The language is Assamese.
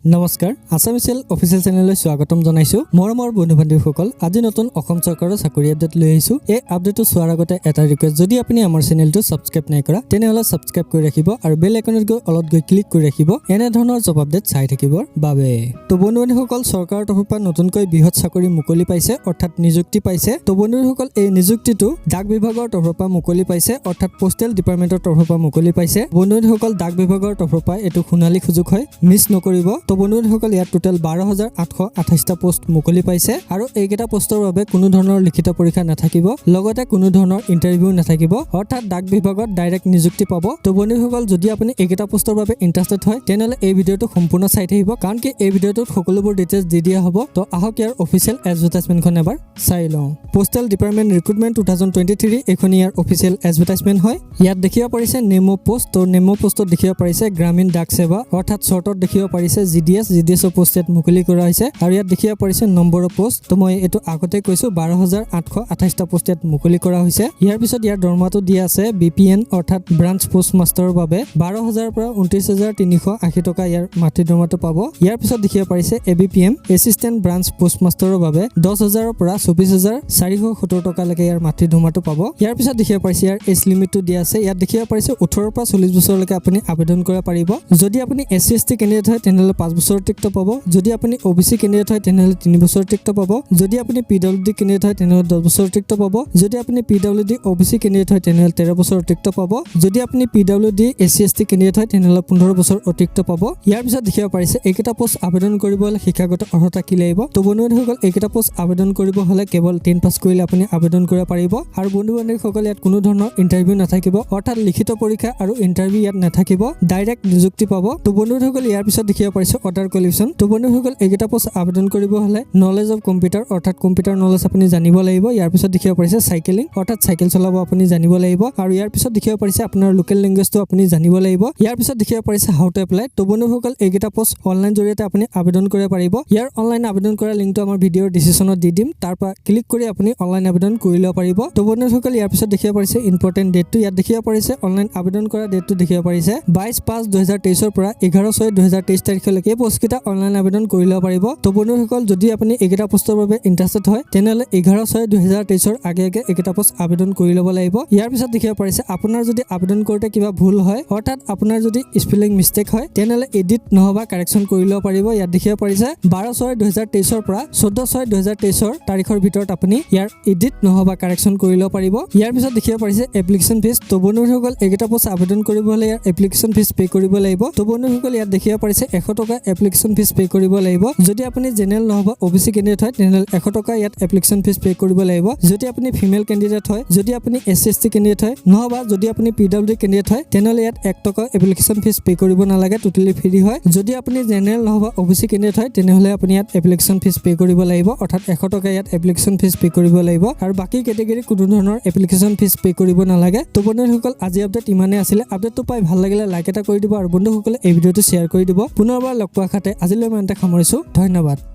নমস্কাৰ আসামিসেল অফিচিয়েল চেনেললৈ স্বাগতম জনাইছো মৰমৰ বন্ধু-বান্ধৱীসকল আজি নতুন অসম চৰকাৰৰ চাকৰি আপডেট লৈ আহিছো এই আপডেটটো চোৱাৰ আগতে এটা ৰিকুৱেষ্ট যদি আপুনি আমাৰ চেনেলটো সাবস্ক্ৰাইব নাই কৰা তেনেহলে সাবস্ক্ৰাইব কৰি ৰাখিব আৰু বেল আইকনত গৈ অলপ গৈ ক্লিক কৰি ৰাখিব এনে ধৰণৰ জব আপডেট চাই থাকিবৰ বাবে তো বন্ধু-বান্ধৱীসকল চৰকাৰৰ তৰফৰ পৰা নতুনকৈ বৃহৎ চাকৰি মুকলি পাইছে অৰ্থাৎ নিযুক্তি পাইছে তো বন্ধু-বান্ধৱীসকল এই নিযুক্তিটো ডাক বিভাগৰ তৰফৰ পৰা মুকলি পাইছে অৰ্থাৎ পোষ্টেল ডিপাৰ্টমেণ্টৰ তৰফৰ পৰা মুকলি পাইছে বন্ধু-বান্ধৱীসকল ডাক বিভাগৰ তৰফৰ পৰা এটো খুনালি সুযোগ হয় মিছ নকৰিব তো বন্ধুসকল ইয়াত টোটাল 12828টা পোষ্ট মুকলি পাইছে আৰু এইকেইটা পোষ্টৰ বাবে কোনো ধৰণৰ লিখিত পৰীক্ষা নাথাকিব লগতে কোনো ধৰণৰ ইন্টাৰভিউ নাথাকিব অৰ্থাৎ ডাক বিভাগত ডাইৰেক্ট নিযুক্তি পাব তো বন্ধুসকল যদি আপুনি এইকেইটা পোষ্টৰ বাবে ইন্টাৰেষ্টেড হয় তেনেহলে এই ভিডিঅটো সম্পূৰ্ণ চাই থাকিব কাৰণ কি এই ভিডিঅটোত সকলোবোৰ ডিটেইলছ দি দিয়া হ'ব তো আহক ইয়াৰ অফিচিয়েল এডভাৰটাইজমেণ্টখন এবাৰ চাই লওঁ পোষ্টেল ডিপাৰ্টমেণ্ট ৰিক্ৰুটমেণ্ট 2023 এখন ইয়াৰ অফিচিয়েল এডভাৰটাইজমেণ্ট হয় ইয়াত দেখিব পাৰিছে নেমো পোষ্ট তো নেমো পোষ্টত দেখিব পাৰিছে গ্ৰামীণ ডাক সেৱা অৰ্থাৎ শৰ্টত দেখিব পাৰিছে জিডিএছ পোষ্টেট মুকলি কৰা হৈছে আৰু ইয়াত দেখিব পাৰিছে নম্বৰ অফ পোষ্ট তো মই এটো আগতে কৈছো 12828টা পোষ্টেট মুকলি কৰা হৈছে ইয়াৰ পিছত ইয়াৰ দৰমহাটো দিয়া আছে বিপিএন অৰ্থাৎ ব্ৰাঞ্চ পোষ্ট মাষ্টাৰৰ বাবে 12000 পৰা 29380 টকা ইয়াৰ মাটি দৰমহাটো পাব ইয়াৰ পিছত দেখিব পাৰিছে এবিপিএম এসিস্টেন্ট ব্ৰাঞ্চ পোষ্ট মাষ্টাৰৰ বাবে 10000 পৰা 24470 টকা লৈকে ইয়াৰ মাটি দৰমহাটো পাব ইয়াৰ পিছত দেখিব পাৰিছে ইয়াৰ এজ লিমিটটো দিয়া আছে ইয়াত দেখিব পাৰিছে 18 পৰা 40 বছৰলৈকে আপুনি আবেদন কৰিব পাৰিব যদি আপুনি এসসি এসটি কেণ্ডিডেট হয় তেনেহলে 5 বছৰ টিকট পাব যদি আপুনি ওবিসি কেণ্ডিডেট হয় তেনেহলে 3 বছৰ টিকট পাব যদি আপুনি পিডব্লিউডি কেণ্ডিডেট হয় তেনেহলে 10 বছৰ টিকট পাব যদি আপুনি পিডব্লিউডি ওবিসি কেণ্ডিডেট হয় তেনেহলে 13 বছৰ টিকট পাব যদি আপুনি পিডব্লিউডি এসসি এসটি কেণ্ডিডেট হয় তেনেহলে 15 বছৰ অতিৰিক্ত পাব ইয়াৰ পিছত দেখিব পাৰিছে এইকেইটা পোষ্ট আবেদন কৰিব হলে শিক্ষাগত অৰ্হতা কি লাগিব তো বন্ধুসকল এইকেইটা পোষ্ট আবেদন কৰিব হলে কেৱল 10 পাছ কৰিলে আপুনি আবেদন কৰিব পাৰিব আৰু বন্ধুসকল ইয়াত কোনো ধৰণৰ ইন্টাৰভিউ নাথাকিব অৰ্থাৎ লিখিত পৰীক্ষা আৰু ইন্টাৰভিউ ইয়াত নাথাকিব ডাইৰেক্ট নিযুক্তি পাব তো বন্ধুসকল ইয়াৰ পিছত দেখিব পাৰিছে অৰ্ডাৰ কোৱালিফিকেশ্যন তো বন্ধুসকল এইকেইটা পোষ্ট আবেদন কৰিব হলে নলেজ অফ কম্পিউটাৰ অৰ্থাৎ কম্পিউটাৰ নলেজ আপুনি জানিব লাগিব ইয়াৰ পিছত দেখিব পাৰিছে সাইকেলিং অৰ্থাৎ সাইকেল চলাব আপুনি জানিব লাগিব আৰু ইয়াৰ পিছত দেখিব পাৰিছে আপোনাৰ লোকেল ল্যাঙ্গুৱেজটো আপুনি জানিব লাগিব ইয়াৰ পিছত দেখিব পাৰিছে হাউ টু এপ্লাই তো বন্ধুসকল এইকেইটা পোষ্ট অনলাইন জৰিয়তে আপুনি আবেদন কৰিব পাৰিব ইয়াৰ অনলাইন আবেদন কৰা লিংকটো আমাৰ ভিডিঅ'ৰ ডিসক্ৰিপচনত দি দিম তাৰ পৰা ক্লিক কৰি আপুনি অনলাইন আবেদন কৰি ল'ব পাৰিব তো বন্ধুসকল ইয়াৰ পিছত দেখিব পাৰিছে ইম্পৰ্টেন্ট ডেটটো ইয়াত দেখিব পাৰিছে অনলাইন আবেদন কৰা ডেটটো দেখিব পাৰিছে 22/5/2023 ৰ পৰা 11/6/2023 তাৰিখলৈকে এই পোষ্টকেইটা অনলাইন আবেদন কৰি ল'ব পাৰিব তো বন্ধুসকল যদি আপুনি এইকেইটা পোষ্টৰ বাবে ইন্টাৰেষ্টেড হয় তেনেহলে 11/6/2023 ৰ আগে এইকেইটা পোষ্ট আবেদন কৰি ল'ব লাগিব ইয়াৰ পিছত দেখিব পাৰিছে আপোনাৰ যদি আবেদন কৰোঁতে কিবা ভুল হয় অৰ্থাৎ আপোনাৰ যদি স্পেলিং মিষ্টেক হয় তেনেহলে এডিট নহবা কাৰেকচন কৰি ল'ব পাৰিব ইয়াত দেখিব পাৰিছে 12/6/2023 ৰ পৰা 14/6/2023 ৰ তাৰিখৰ ভিতৰত আপুনি ইয়াৰ এডিট নহবা কাৰেকচন কৰি ল'ব পাৰিব ইয়াৰ পিছত দেখিব পাৰিছে এপ্লিকেশ্যন ফিজ তো বন্ধুসকল এইকেইটা পোষ্ট আবেদন কৰিব হলে ইয়াৰ এপ্লিকেশ্যন ফিজ পে কৰিব লাগিব তো বন্ধুসকল ইয়াত দেখিব পাৰিছে 100 টকা এপ্লিকেশ্যন ফিজ পে কৰিব লাগিব যদি আপুনি জেনেৰেল নহবা ওবিসি কেণ্ডিডেট হয় তেনেহলে 100 টকা ইয়াত এপ্লিকেশ্যন ফিজ পে কৰিব লাগিব যদি আপুনি ফিমেল কেণ্ডিডেট হয় যদি আপুনি এসসি এসটি কেণ্ডিডেট হয় নহবা যদি আপুনি পিডব্লিউডি কেণ্ডিডেট হয় তেনেহলে ইয়াত 1 টকা এপ্লিকেশ্যন ফিজ পে কৰিব নালাগে টোটালি ফ্ৰী হয় যদি আপুনি জেনেৰেল নহবা ওবিসি কেণ্ডিডেট হয় তেনেহলে আপুনি ইয়াত এপ্লিকেশ্যন ফিজ পে কৰিব লাগিব অৰ্থাৎ 100 টকা ইয়াত এপ্লিকেশ্যন ফিজ পে কৰিব লাগিব আৰু বাকি কেটেগৰী কোনো ধৰণৰ এপ্লিকেশ্যন ফিজ পে কৰিব নালাগে তো বন্ধুসকল আজি আপডেট ইমানে আছিল আপডেটটো পাই ভাল লাগিলে লাইক এটা কৰি দিব আৰু বন্ধুসকলে এই ভিডিঅটো শ্বেয়াৰ কৰি দিব পুনৰবাৰ লগ পোৱা খাতে আজিলৈ মই সামৰিছো ধন্যবাদ।